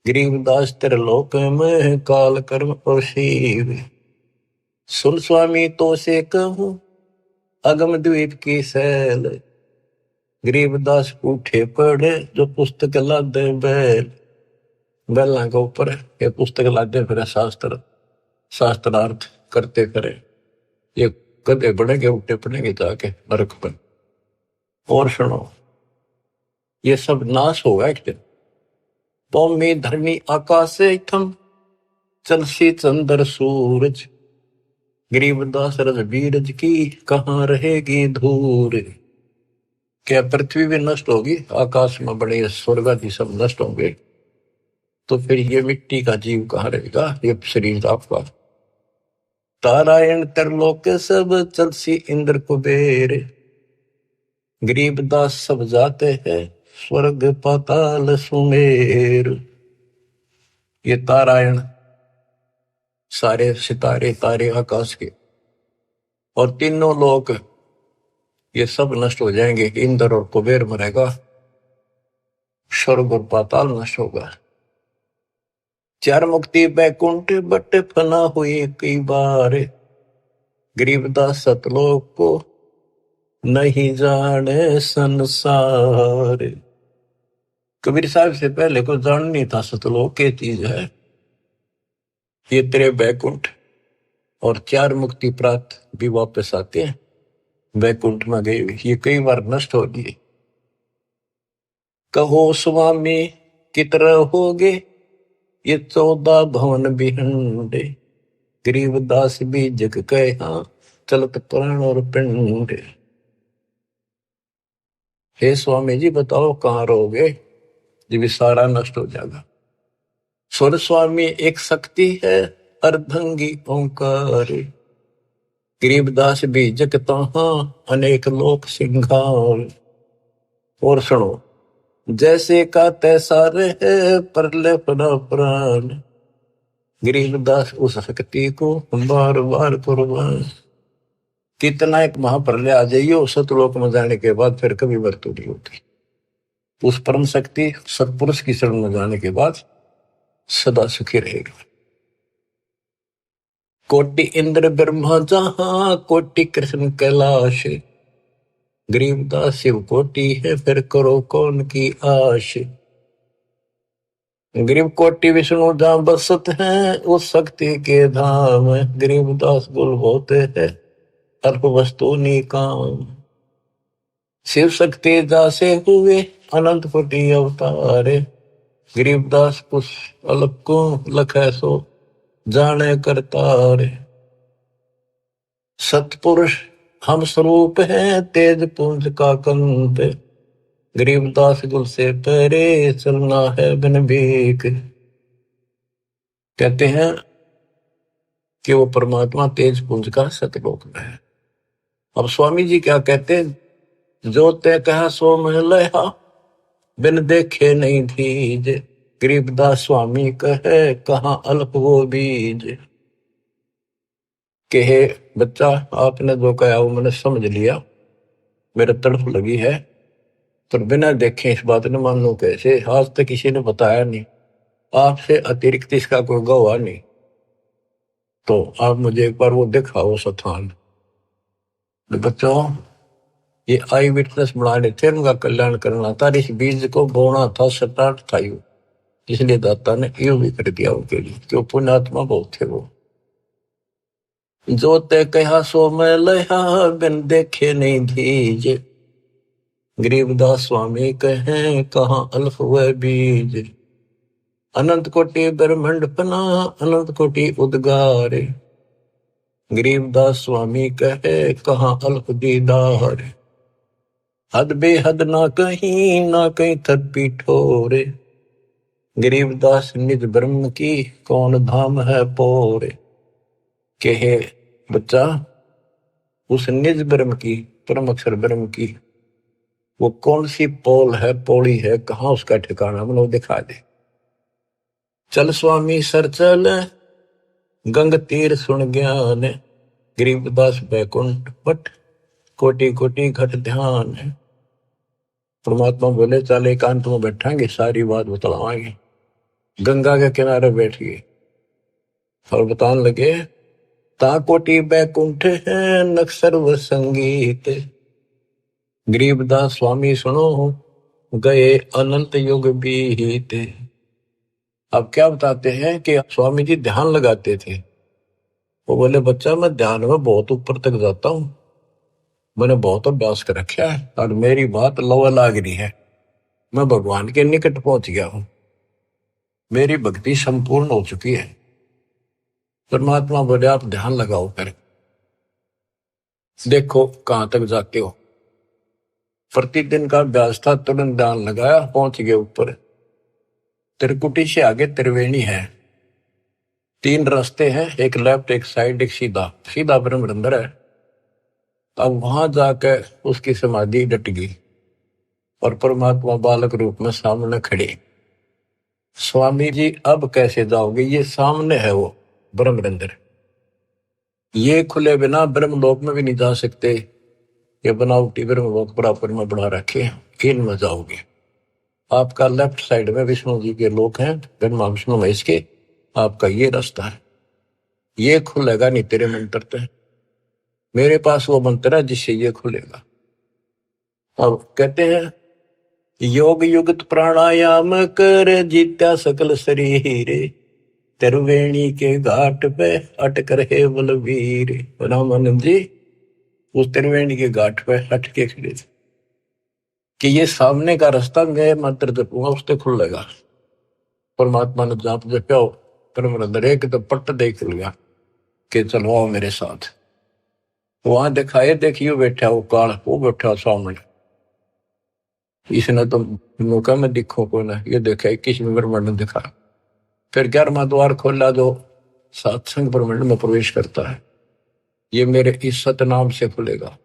गरीबदास तेरे लोक में काल कर्म और शिव। सुन स्वामी तो से कहूं अगम द्वीप की सैल, गरीबदास उठे पढ़े जो पुस्तक लादे बैल। बैलों के ऊपर ये पुस्तक लादे फिर शास्त्र शास्त्रार्थ करते फिरे। ये कदे बढ़ेंगे उठे पड़ेंगे जाके नरक पर। और सुनो, ये सब नाश होगा एक दिन। पौमी धरनी आकाश थम चलसी चंद्र सूरज, गरीबदास रजबीरज की कहाँ रहेगी धूर। क्या पृथ्वी भी नष्ट होगी, आकाश में बड़े स्वर्ग आदि सब नष्ट होंगे, तो फिर ये मिट्टी का जीव कहाँ रहेगा, ये शरीर आपका। तारायण तरलोक सब चलसी इंद्र कुबेर, गरीबदास सब जाते हैं स्वर्ग पाताल सुमेर। ये तारायण सारे सितारे तारे आकाश के और तीनों लोक ये सब नष्ट हो जाएंगे। इंद्र और कुबेर मरेगा, स्वर्ग और पाताल नष्ट होगा। चार मुक्ति बैकुंठ बट फना हुई कई बार, गरीबदास सतलोक को नहीं जाने संसार। कबीर साहब से पहले को जान नहीं था सतलोक के चीज है। ये तेरे बैकुंठ और चार मुक्ति प्राप्त भी वापस आते हैं, बैकुंठ में गए ये कई बार नष्ट हो गए। कहो स्वामी कितने होगे ये 14 भवन बिहंडे, गरीबदास भी जग कहा चलत प्राण और पिंड। हे स्वामी जी बताओ कहाँ रहोगे जब सारा नष्ट हो जाएगा। स्वर स्वामी एक शक्ति है अर्धंगी ओंकार, गरीबदास भी जग तहाँ अनेक लोक सिंगार। और सुनो, जैसे का तैसा रहे परले पड़ा प्राण, गरीबदास उस शक्ति को बार बार कुर्बान। कितना एक महाप्रलय आ जाइए सतलोक में जाने के बाद फिर कभी मृत्यु नहीं होती। उस परम शक्ति सतपुरुष की शरण में जाने के बाद सदा सुखी रहेगा। कोटि इंद्र ब्रह्मा जहां कोटि कृष्ण कैलाश, गरीबदास शिव कोटि है फिर करो कौन की आश। गरीब कोटि विष्णु जहां बसत हैं उस शक्ति के धाम, गरीबदास गुल होते हैं अल्प वस्तु नी काम। शिव शक्ति दासे हुए अनंत कोटि अवतारे, गरीबदास कुछ अलग को लखे सो जाने करतारे। सतपुरुष हम स्वरूप हैं तेज पुंज का कंत, गरीबदास गुल से परे चलना है बिन भीख। कहते हैं कि वो परमात्मा तेज पुंज का सतलोक में है। अब स्वामी जी क्या कहते हैं, जो ते कहा सो मैं लहा बिन देखे नहीं थीज, गरीबदास स्वामी कहे कहाँ अल्प वो बीज। कहे बच्चा आपने जो कहा वो मैंने समझ लिया, मेरे तड़फ लगी है, तो बिना देखे इस बात ने मानो कैसे, आज तक किसी ने बताया नहीं, आपसे अतिरिक्त इसका कोई गवाह नहीं, तो आप मुझे एक बार वो दिखाओ स्थान। बच्चों ये आई विटनेस बनाने थे, उनका कल्याण करना था, इस बीज को बोना था, स्टार्ट था यू। इसलिए दाता ने यूं भी कर दिया उनके लिए, क्यों पुण्यात्मा बहुत थे वो। जो ते कहा सो मैं लया, बिन देखे नहीं दीजे। गरीबदास स्वामी कहें कहाँ अल्फ व बीज। अनंत कोटि ब्रह्मंड पना, अनंत कोटि उद्गार। गरीबदास स्वामी कहे कहाँ अल्फ दीदार। हद बेहद ना कहीं थक पीठोरे। गरीबदास निज ब्रह्म की, कौन धाम है पोरे। कहे बच्चा, उस निज ब्रह्म की, परम अक्षर ब्रह्म की वो कौन सी पोल है, पौड़ी है, कहाँ उसका ठिकाना, मतलब दिखा दे। चल स्वामी सर चल, गंग तीर सुन ज्ञान। गरीबदास बैकुंठ पट, कोटि कोटि घट ध्यान। परमात्मा बोले चल एकांत में बैठांगे, सारी बात बतलावाएंगे। गंगा के किनारे बैठ गए और बताने लगे, ता कोटि बैकुंठ है नक सर्व संगीत। गरीबदास स्वामी सुनो, गए अनंत युग बीते। अब क्या बताते हैं कि स्वामी जी ध्यान लगाते थे। वो बोले बच्चा मैं ध्यान में बहुत ऊपर तक जाता हूं, मैंने बहुत अभ्यास कर रखा है और मेरी बात लवा लाग रही है, मैं भगवान के निकट पहुंच गया हूं, मेरी भक्ति संपूर्ण हो चुकी है। परमात्मा बोले आप ध्यान लगाओ, कर देखो कहां तक जाते हो। प्रतिदिन का अभ्यास था, तुरंत ध्यान लगाया, पहुंच गए ऊपर। त्रिकुटी से आगे त्रिवेणी है, 3 रास्ते हैं, एक लेफ्ट एक साइड एक सीधा, सीधा ब्रह्म रंध्र है। अब वहां जाकर उसकी समाधि डट गई और परमात्मा बालक रूप में सामने खड़े। स्वामी जी अब कैसे जाओगे, ये सामने है वो ब्रह्म रंध्र, ये खुले बिना ब्रह्मलोक में भी नहीं जा सकते। ये बनावटी ब्रह्मलोक बराबर में बना रखे, इनमें जाओगे। आपका लेफ्ट साइड में विष्णु जी के लोक हैं, ब्रह्मा विष्णु महेश के, आपका ये रास्ता है, ये खुलेगा नहीं तेरे मंत्र से। मेरे पास वो मंत्र है जिससे ये खुलेगा। अब कहते हैं योग युक्त प्राणायाम कर, जीत्या सकल शरीर। त्रिवेणी के घाट पे अटक रहे बलवीर। रामानंद जी उस त्रिवेणी के घाट पे अट के खड़े थे कि ये सामने का रास्ता मैं मंत्र जपूंगा उससे खुलेगा। परमात्मा ने जाप जप्या, परम अंदर एक तो पट्ट देख लिया कि चलो आओ मेरे साथ। वहां दिखाए, देखियो बैठा वो काल, वो बैठा सामने। इसने तो मौका में दिखो को ना, ये देखा 21वें ब्रह्मांड ने दिखा। फिर 11वां द्वार खोला जो सत्संग ब्रह्मांड में प्रवेश करता है, ये मेरे इस सतनाम से खुलेगा,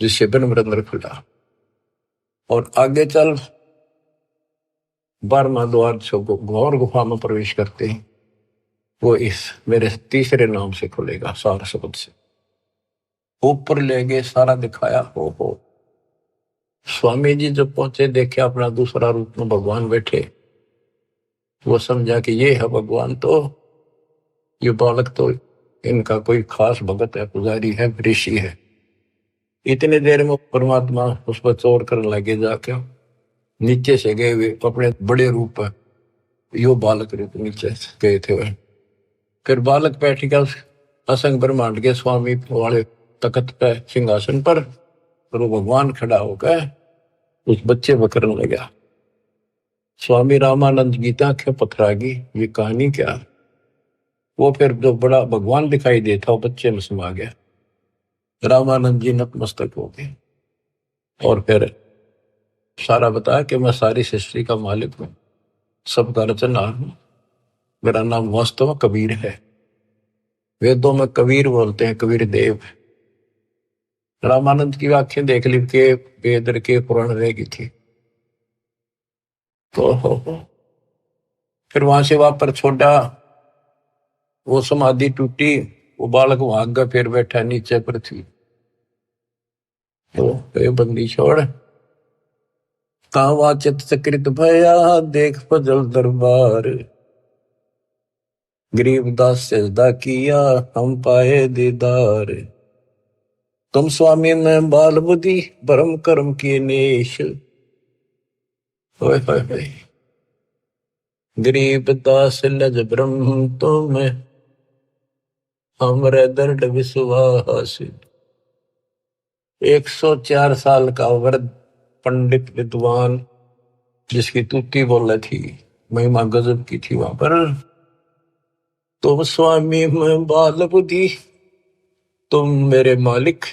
जिससे ब्रह्म खुला। और आगे चल 12वां द्वार से घोर गुफा में प्रवेश करते हैं, वो इस मेरे तीसरे नाम से खुलेगा, सार शब्द से। ऊपर ले गए, सारा दिखाया। हो स्वामी जी जब पहुंचे, देखे अपना दूसरा रूप में भगवान बैठे। वो समझा कि ये है भगवान, तो ये बालक तो इनका कोई खास भगत है, पुजारी है, ऋषि है। इतने देर में परमात्मा उस पर चोर करने लगे, जाके नीचे से गए हुए अपने बड़े रूप है, यो बालक रूप नीचे गए थे वह। फिर बालक बैठ गया उस असंग ब्रह्मांड के स्वामी वाले तख्त पे, सिंहासन पर, और वो भगवान खड़ा होकर उस बच्चे पर करने लगा। स्वामी रामानंद की आंखें पथरागी, ये कहानी क्या। वो फिर जो बड़ा भगवान दिखाई देता वो बच्चे में समा गया। रामानंद जी नतमस्तक हो गए और फिर सारा बताया कि मैं सारी सृष्टि का मालिक हूं, सबका रचनहार हूं, मेरा नाम वास्तव में कबीर है। वेदों में कबीर बोलते हैं, कबीर देव। रामानंद की आंखें देख ली के वेद के पुराण रह गई थी। तो फिर वहां से वहां पर छोड़ा, वो समाधि टूटी, वो बालक वहां आगे फिर बैठा नीचे पृथ्वी। तो बंदी छोड़, तावा चित चक्रित भया, देख फजल दरबार। गरीबदास सजदा किया, हम पाए दीदार। तुम स्वामी में बाल बुद्धि, भरम कर्म किए नेश। होए होए होए। गरीब दास लज ब्रह्म तुम हमरे दर्द विश्वास। 104 साल का वृद्ध पंडित विद्वान, जिसकी तूती बोले थी, महिमा गजब की थी वहां पर। तुम स्वामी में बाल बुद्धि, तुम मेरे मालिक।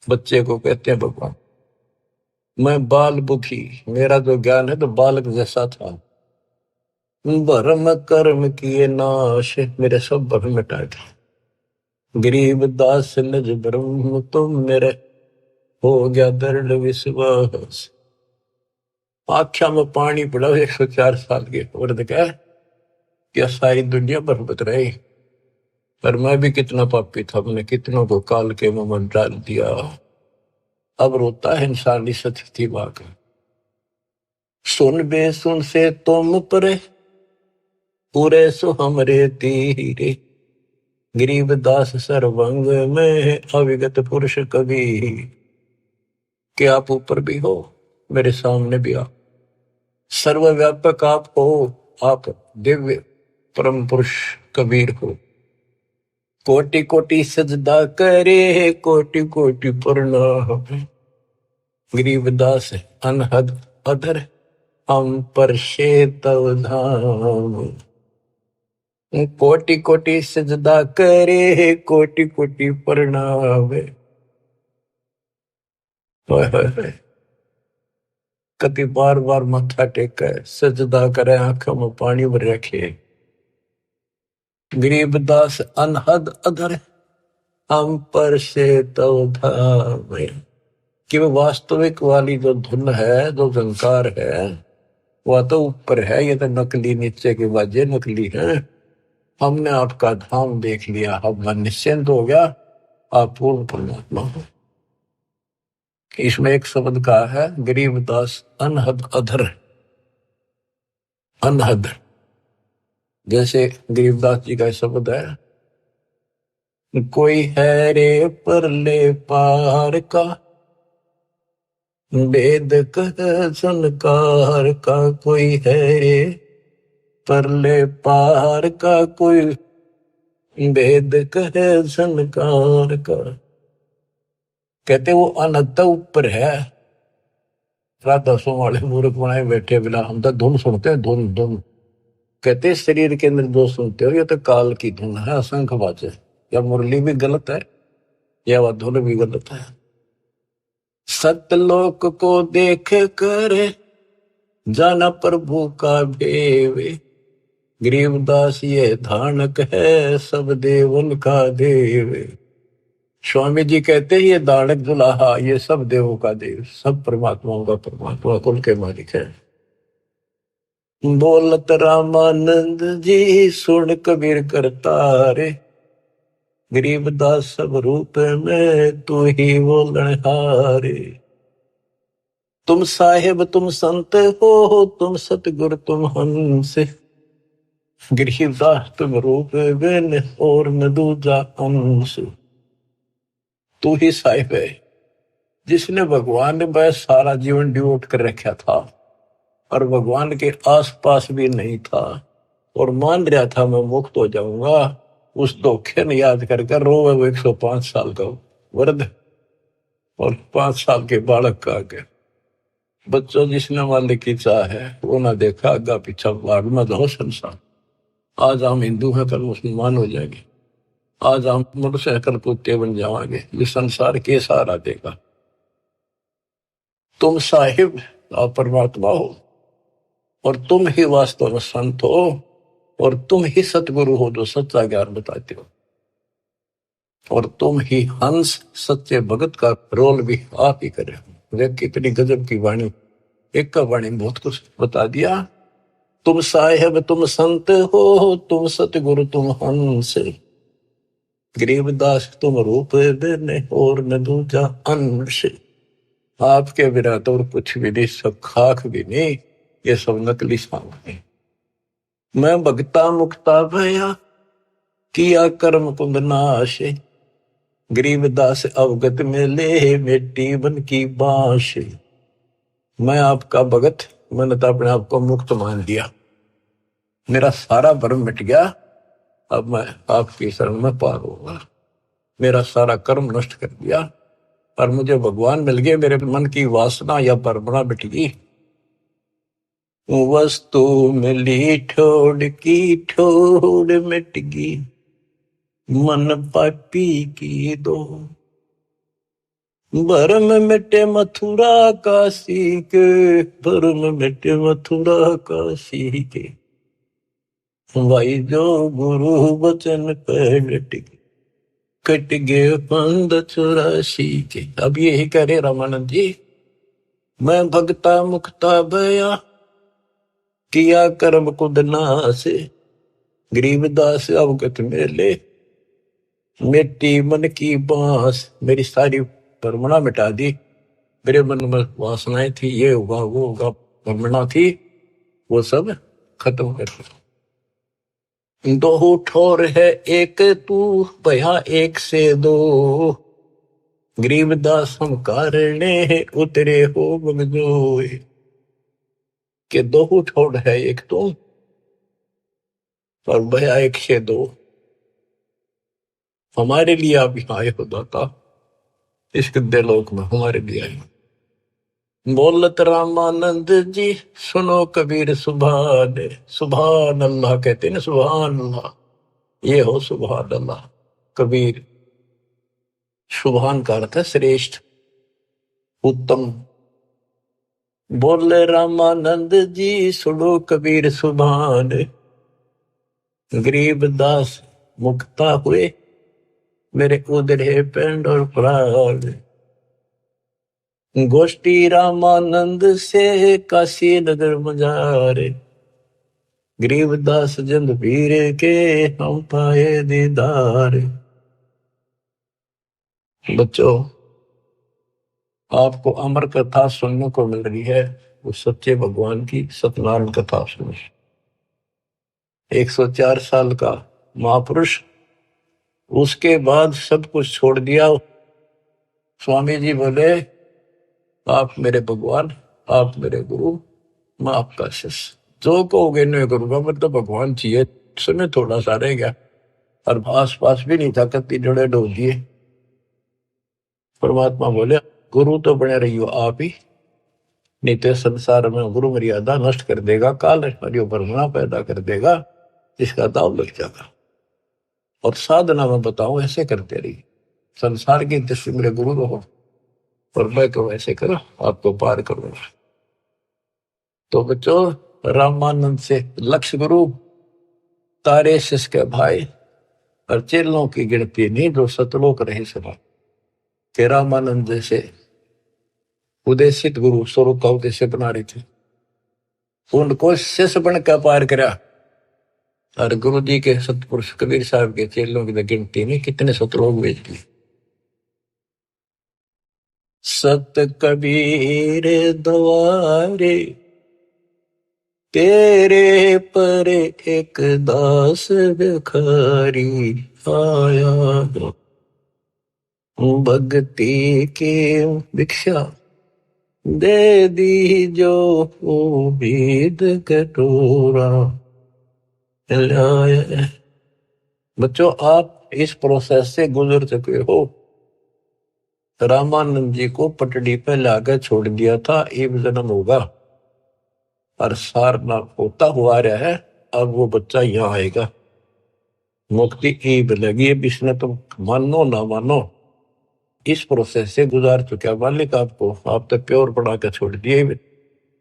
बच्चे को कहते हैं भगवान। मैं बाल बुद्धि, मेरा जो ज्ञान है तो बालक जैसा था। भरम कर्म किए नाश, मेरे सब भरम मिटा दिए। गरीब दास निज ब्रह्म तुम मेरे, हो गया दृढ़ विश्वास। आख्या में पानी पड़ा 104 साल के औरत का, क्या सारी दुनिया बर्बाद रही। पर मैं भी कितना पापी था, मैंने कितनों को काल के मुंह में डाल दिया। अब रोता है इंसान इस स्थिति वाक। सुन बे सुन से तुम परे, पूरे सो हमरे तीरे। गरीब दास सर्वंग में अविगत पुरुष कवि। कि आप ऊपर भी हो, मेरे सामने भी आप। सर्वव्यापक आप हो, आप दिव्य परम पुरुष कबीर हो। कोटि कोटि सजदा करे, कोटि कोटि प्रणाम। गरीबदास अनहद अधर, हम पर तव धाम। कोटि कोटि सजदा करे, कोटि कोटि प्रणाम। कति बार बार माथा टेके सजदा करे, आंखों में पानी भर रखे। गरीबदास अनहद अधर, हम पर तव धाम। कि वो वास्तविक वाली जो धुन है, जो झंकार है, वह तो ऊपर है, ये तो नकली नीचे के बाजे नकली है। हमने आपका धाम देख लिया, अब मन निश्चिंत हो गया, आप पूर्ण परमात्मा हो। इसमें एक शब्द का है गरीबदास अनहद अधर। अनहद जैसे गरीबदास जी का शब्द है, कोई है रे परले पार का, वेद कह संकार का। कोई है रे परले पार का, कोई वेद कह संकार का। कहते वो अनंत ऊपर है। रात 10 वाले मूर्ख बनाए बैठे बिना, हम तो धुन सुनते हैं, धुन धुन। कहते शरीर के अंदर जो सुनते हो ये तो काल की धुन है, असंख्य बातें। या मुरली भी गलत है, या वह धुन भी गलत है। सतलोक को देख कर जाना प्रभु का भेवे। गरीबदास ये धानक है, सब देवन का देव। स्वामी जी कहते हैं ये दानक दुल्हा, ये सब देवों का देव, सब परमात्माओं का परमात्मा, कुल के मालिक है। बोलत रामानंद जी, सुन कबीर करता रे। गरीबदास सब रूप में तू ही बोलन हारे। तुम साहेब तुम संत हो, तुम सतगुरु तुम हंस। गरीबदास तुम रूप बिन और न दूजा अंश। तू ही साहिब है, जिसने भगवान ने बस सारा जीवन डिवोट कर रखा था और भगवान के आसपास भी नहीं था और मान रहा था मैं मुक्त हो जाऊंगा। उस धोखे ने याद करके रोवे वो 105 साल का वृद्ध और 5 साल के बालक का आगे। बच्चों जिसने मालिक की चाह है वो ना देखा आगा पीछा, भाग में दो संसार। आज हम हिंदू हैं, कल मुसलमान हो जाएंगे। आज हम मनुष्य कल कुत्ते बन जाएंगे। ये संसार के सहारा देगा। तुम साहिब और परमात्मा हो और तुम ही वास्तव में संत हो और तुम ही सतगुरु हो जो सच्चा ज्ञान बताते हो और तुम ही हंस सच्चे भगत का रोल भी आप ही करे। देख कितनी गजब की वाणी, एक का वाणी बहुत कुछ बता दिया। तुम साहिब तुम संत हो, तुम सतगुरु तुम हंस। गरीबदास तुम रूप देने और न दूजा अंश। आपके बिना तो और कुछ भी नहीं, सब खाक भी नहीं, ये सब नकली सामने। मैं भगता मुक्ता भया, किया कर्म कुंद नाश। गरीबदास अवगत में ले, मिट्टी बन की बांश। मैं आपका भगत, मैंने तो अपने आप को मुक्त मान लिया। मेरा सारा भ्रम मिट गया, अब मैं आपकी शरण में पार होगा। मेरा सारा कर्म नष्ट कर दिया और मुझे भगवान मिल गए, मेरे मन की वासना या परमणा मिट गई। वस्तु मिली ठोड़ की ठोड़ मिट गई, मन पापी की दो। भरम मिटे मथुरा काशी के, भरम मिटे मथुरा काशी के, भाई जो गुरु वचन पे डट गए, कट गए पंद 84 के। अब यही करे रामानंद जी, मैं भगता मुक्ता भया, किया कर्म कुद नास, गरीबदास अवगत मेले, मिट्टी मन की बांस। मेरी सारी परमणा मिटा दी, मेरे मन में वासनाएं थी, ये होगा वो होगा, परमणा थी, वो सब खत्म कर दिया। दो ठोर है एक तू, भया एक से दो, गरीबदास हम कारणे उतरे हो बगजोए। के दो ठोर है एक तू और भया एक से दो। हमारे लिए आप यहाँ आए हो दाता, इस गद्दे लोक में हमारे लिए आए। बोलत रामानंद जी सुनो कबीर सुभान, सुभान अल्लाह कहते ना, सुभान अल्लाह, ये हो सुभान अल्लाह। कबीर सुभान का अर्थ है श्रेष्ठ, उत्तम। बोले रामानंद जी सुनो कबीर सुभान, गरीबदास मुक्ता हुए, मेरे उधरे पेंड और प्राण। गोष्ठी रामानंद से काशी नगर मजारे, गरीबदास जंद पीर के हम पाए दीदार। बच्चों, आपको अमर कथा सुनने को मिल रही है, वो सच्चे भगवान की सत्यनारायण कथा सुनो। 104 साल का महापुरुष, उसके बाद सब कुछ छोड़ दिया। स्वामी जी बोले, आप मेरे भगवान, आप मेरे गुरु, मैं आपका शिष्य, जो कहोगे नहीं करूंगा। मतलब भगवान चाहिए, समय थोड़ा सा रह गया और आस पास भी नहीं था, कत्ती जड़े डो दिए। परमात्मा बोले, गुरु तो बने रहियो आप ही, नहीं तो संसार में गुरु मर्यादा नष्ट कर देगा, काल हरियो परमणा पैदा कर देगा, इसका दाव लग जाएगा। और साधना में बताऊं, ऐसे करते रहिए, संसार की दृष्टि मेरे गुरु रहो और मैं कहूँ ऐसे करो, आपको पार करूंगा। तो बच्चों, रामानंद से लक्ष्य गुरु, तारे शिष्य के भाई और चेलों की गिनती नहीं जो सतलोक रहे सभा के। रामानंद से उद्देशित गुरु स्वरूप का उद्देश्य बना रहे थे, उनको शिष्य बन कर पार करा। और गुरु जी के सतपुरुष कबीर साहब के चेलों की गिनती नहीं, कितने सतलोक भेज दिए। सत कबीर द्वारे तेरे पर एक दास भिखारी आया, भक्ति की भिक्षा दे दी जो उम्मीद कटोरा लाया। बच्चों, आप इस प्रोसेस से गुजर चुके हो। रामानंद जी को पटड़ी पे लाकर छोड़ दिया था, एक जन्म होगा और सारनाथ होता हुआ रहा है, अब वो बच्चा यहाँ आएगा, मुक्ति ईब लगी। अब इसने तुम मानो ना मानो, इस प्रोसेस से गुजार चुका मालिक आपको। आप तो प्योर बना के छोड़ दिए,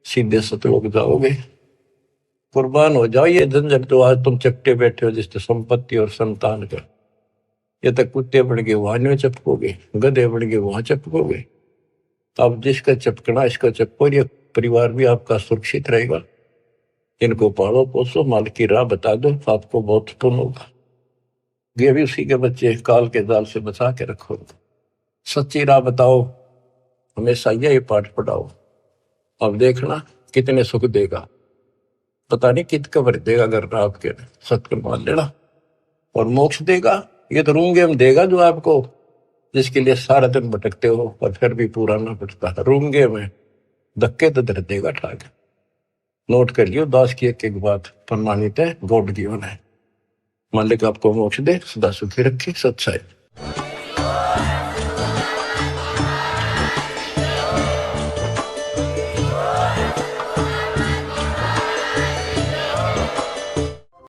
सीधे सतलोक जाओगे। कुर्बान हो जाओ ये झंझट तो आज तुम चपटे बैठे हो, जिससे संपत्ति और संतान का। ये तक कुत्ते बढ़ गए वहां में चपकोगे, गधे बढ़ गए वहां चपकोगे। अब जिसका चपकना इसका चपको, ये परिवार भी आपका सुरक्षित रहेगा। इनको पालो पोसो, माल की राह बता दो, आपको बहुत पुण्य होगा। ये भी उसी के बच्चे, काल के जाल से बचा के रखो। सच्ची राह बताओ, हमेशा यही पाठ पढ़ाओ। अब देखना कितने सुख देगा, पता नहीं कित कबर देगा। अगर आपके सत्य मान लेना, और मोक्ष देगा, ये तो रूंगे में देगा जो आपको, जिसके लिए सारा दिन भटकते हो और फिर भी पूरा ना पड़ता। रूंगे में धक्के तो धर देगा ठाक। नोट कर लियो दास की एक एक बात। प्रमाणित है, गॉड गिवन है। मालिक आपको मोक्ष दे, सदा सुखी रखे। सत्साई।